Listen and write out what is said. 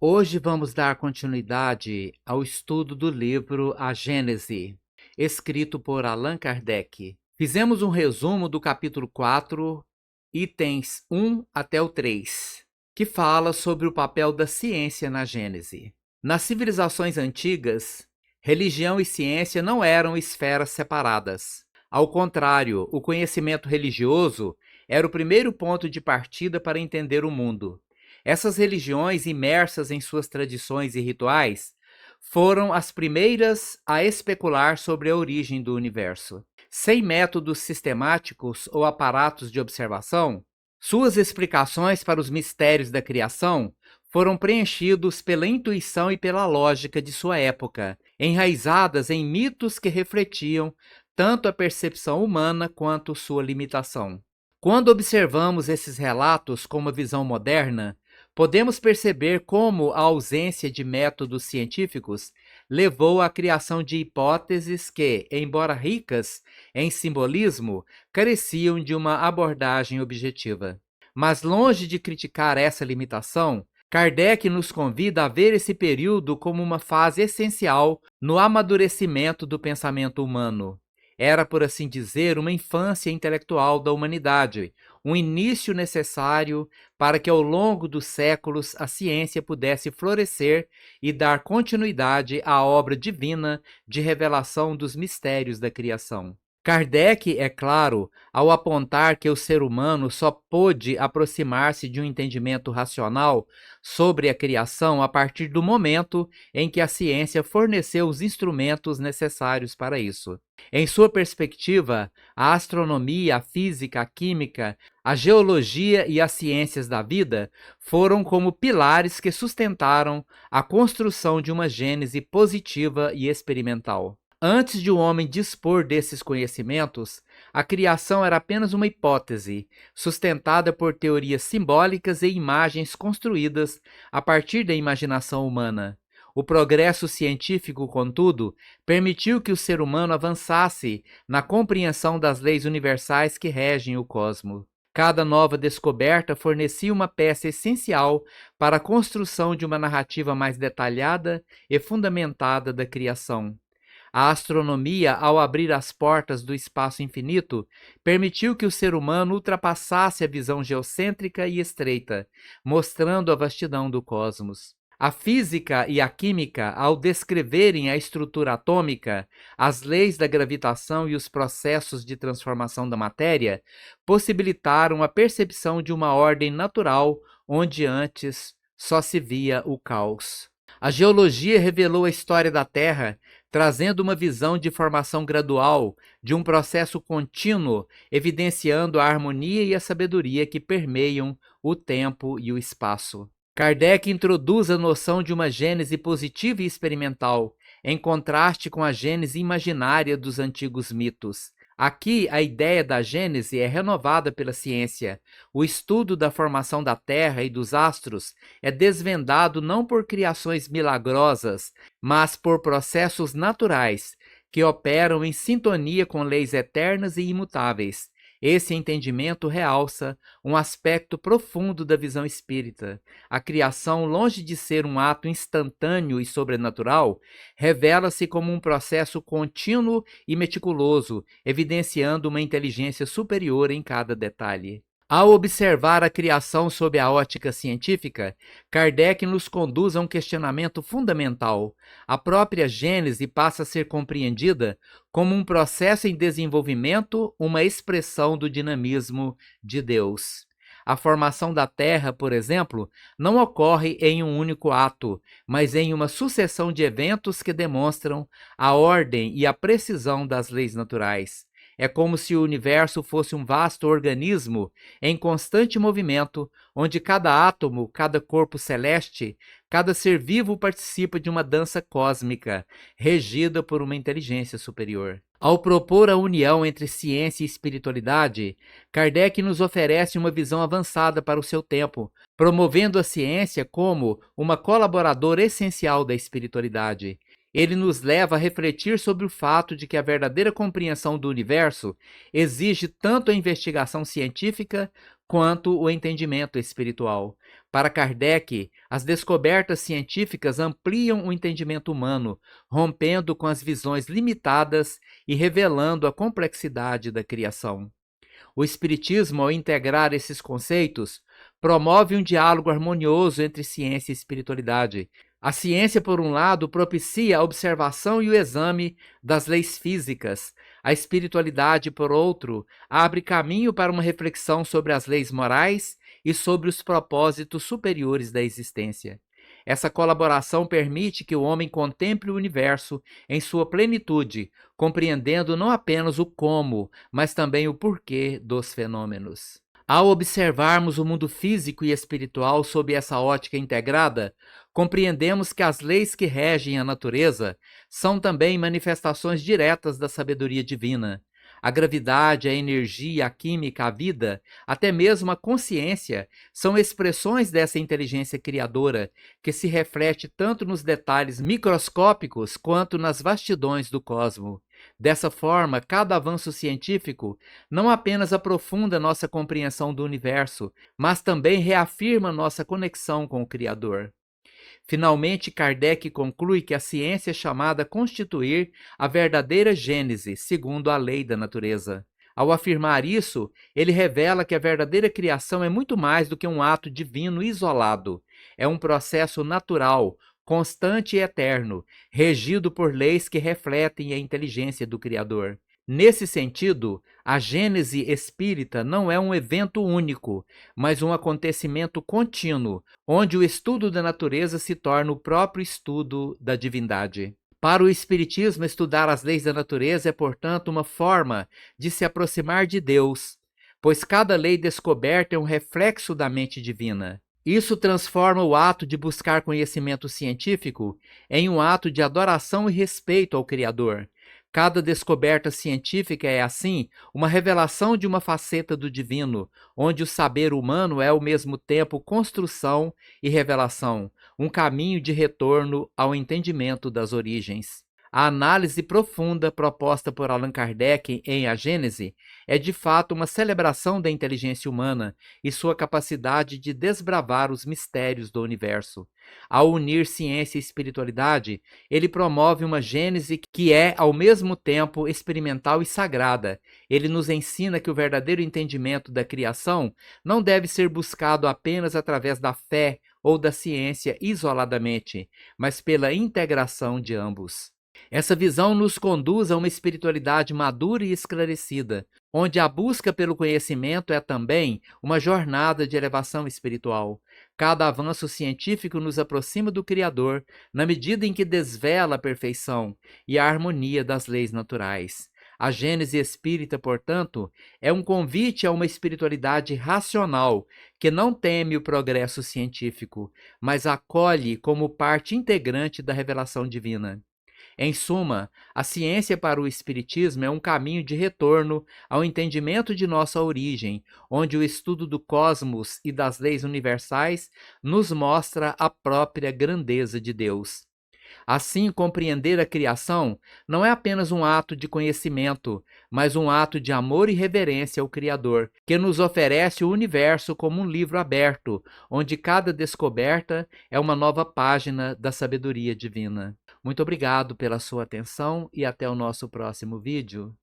Hoje vamos dar continuidade ao estudo do livro A Gênese, escrito por Allan Kardec. Fizemos um resumo do capítulo 4, itens 1 até o 3, que fala sobre o papel da ciência na Gênese. Nas civilizações antigas, religião e ciência não eram esferas separadas. Ao contrário, o conhecimento religioso era o primeiro ponto de partida para entender o mundo. Essas religiões, imersas em suas tradições e rituais, foram as primeiras a especular sobre a origem do universo. Sem métodos sistemáticos ou aparatos de observação, suas explicações para os mistérios da criação foram preenchidos pela intuição e pela lógica de sua época, enraizadas em mitos que refletiam tanto a percepção humana quanto sua limitação. Quando observamos esses relatos com uma visão moderna, podemos perceber como a ausência de métodos científicos levou à criação de hipóteses que, embora ricas em simbolismo, careciam de uma abordagem objetiva. Mas longe de criticar essa limitação, Kardec nos convida a ver esse período como uma fase essencial no amadurecimento do pensamento humano. Era, por assim dizer, uma infância intelectual da humanidade, um início necessário para que ao longo dos séculos a ciência pudesse florescer e dar continuidade à obra divina de revelação dos mistérios da criação. Kardec, é claro, ao apontar que o ser humano só pôde aproximar-se de um entendimento racional sobre a criação a partir do momento em que a ciência forneceu os instrumentos necessários para isso. Em sua perspectiva, a astronomia, a física, a química, a geologia e as ciências da vida foram como pilares que sustentaram a construção de uma gênese positiva e experimental. Antes de o homem dispor desses conhecimentos, a criação era apenas uma hipótese, sustentada por teorias simbólicas e imagens construídas a partir da imaginação humana. O progresso científico, contudo, permitiu que o ser humano avançasse na compreensão das leis universais que regem o cosmos. Cada nova descoberta fornecia uma peça essencial para a construção de uma narrativa mais detalhada e fundamentada da criação. A astronomia, ao abrir as portas do espaço infinito, permitiu que o ser humano ultrapassasse a visão geocêntrica e estreita, mostrando a vastidão do cosmos. A física e a química, ao descreverem a estrutura atômica, as leis da gravitação e os processos de transformação da matéria, possibilitaram a percepção de uma ordem natural onde antes só se via o caos. A geologia revelou a história da Terra, trazendo uma visão de formação gradual, de um processo contínuo, evidenciando a harmonia e a sabedoria que permeiam o tempo e o espaço. Kardec introduz a noção de uma gênese positiva e experimental, em contraste com a gênese imaginária dos antigos mitos. Aqui, a ideia da Gênese é renovada pela ciência. O estudo da formação da Terra e dos astros é desvendado não por criações milagrosas, mas por processos naturais, que operam em sintonia com leis eternas e imutáveis. Esse entendimento realça um aspecto profundo da visão espírita. A criação, longe de ser um ato instantâneo e sobrenatural, revela-se como um processo contínuo e meticuloso, evidenciando uma inteligência superior em cada detalhe. Ao observar a criação sob a ótica científica, Kardec nos conduz a um questionamento fundamental. A própria Gênese passa a ser compreendida como um processo em desenvolvimento, uma expressão do dinamismo de Deus. A formação da Terra, por exemplo, não ocorre em um único ato, mas em uma sucessão de eventos que demonstram a ordem e a precisão das leis naturais. É como se o universo fosse um vasto organismo em constante movimento, onde cada átomo, cada corpo celeste, cada ser vivo participa de uma dança cósmica, regida por uma inteligência superior. Ao propor a união entre ciência e espiritualidade, Kardec nos oferece uma visão avançada para o seu tempo, promovendo a ciência como uma colaboradora essencial da espiritualidade. Ele nos leva a refletir sobre o fato de que a verdadeira compreensão do universo exige tanto a investigação científica quanto o entendimento espiritual. Para Kardec, as descobertas científicas ampliam o entendimento humano, rompendo com as visões limitadas e revelando a complexidade da criação. O Espiritismo, ao integrar esses conceitos, promove um diálogo harmonioso entre ciência e espiritualidade. A ciência, por um lado, propicia a observação e o exame das leis físicas. A espiritualidade, por outro, abre caminho para uma reflexão sobre as leis morais e sobre os propósitos superiores da existência. Essa colaboração permite que o homem contemple o universo em sua plenitude, compreendendo não apenas o como, mas também o porquê dos fenômenos. Ao observarmos o mundo físico e espiritual sob essa ótica integrada, compreendemos que as leis que regem a natureza são também manifestações diretas da sabedoria divina. A gravidade, a energia, a química, a vida, até mesmo a consciência, são expressões dessa inteligência criadora, que se reflete tanto nos detalhes microscópicos quanto nas vastidões do cosmos. Dessa forma, cada avanço científico não apenas aprofunda nossa compreensão do universo, mas também reafirma nossa conexão com o Criador. Finalmente, Kardec conclui que a ciência é chamada a constituir a verdadeira gênese, segundo a lei da natureza. Ao afirmar isso, ele revela que a verdadeira criação é muito mais do que um ato divino isolado. É um processo natural, constante e eterno, regido por leis que refletem a inteligência do Criador. Nesse sentido, a Gênese espírita não é um evento único, mas um acontecimento contínuo, onde o estudo da natureza se torna o próprio estudo da divindade. Para o Espiritismo, estudar as leis da natureza é, portanto, uma forma de se aproximar de Deus, pois cada lei descoberta é um reflexo da mente divina. Isso transforma o ato de buscar conhecimento científico em um ato de adoração e respeito ao Criador. Cada descoberta científica é, assim, uma revelação de uma faceta do divino, onde o saber humano é, ao mesmo tempo, construção e revelação, um caminho de retorno ao entendimento das origens. A análise profunda proposta por Allan Kardec em A Gênese é, de fato, uma celebração da inteligência humana e sua capacidade de desbravar os mistérios do universo. Ao unir ciência e espiritualidade, ele promove uma gênese que é, ao mesmo tempo, experimental e sagrada. Ele nos ensina que o verdadeiro entendimento da criação não deve ser buscado apenas através da fé ou da ciência isoladamente, mas pela integração de ambos. Essa visão nos conduz a uma espiritualidade madura e esclarecida, onde a busca pelo conhecimento é também uma jornada de elevação espiritual. Cada avanço científico nos aproxima do Criador, na medida em que desvela a perfeição e a harmonia das leis naturais. A Gênese espírita, portanto, é um convite a uma espiritualidade racional, que não teme o progresso científico, mas acolhe como parte integrante da revelação divina. Em suma, a ciência para o Espiritismo é um caminho de retorno ao entendimento de nossa origem, onde o estudo do cosmos e das leis universais nos mostra a própria grandeza de Deus. Assim, compreender a criação não é apenas um ato de conhecimento, mas um ato de amor e reverência ao Criador, que nos oferece o universo como um livro aberto, onde cada descoberta é uma nova página da sabedoria divina. Muito obrigado pela sua atenção e até o nosso próximo vídeo.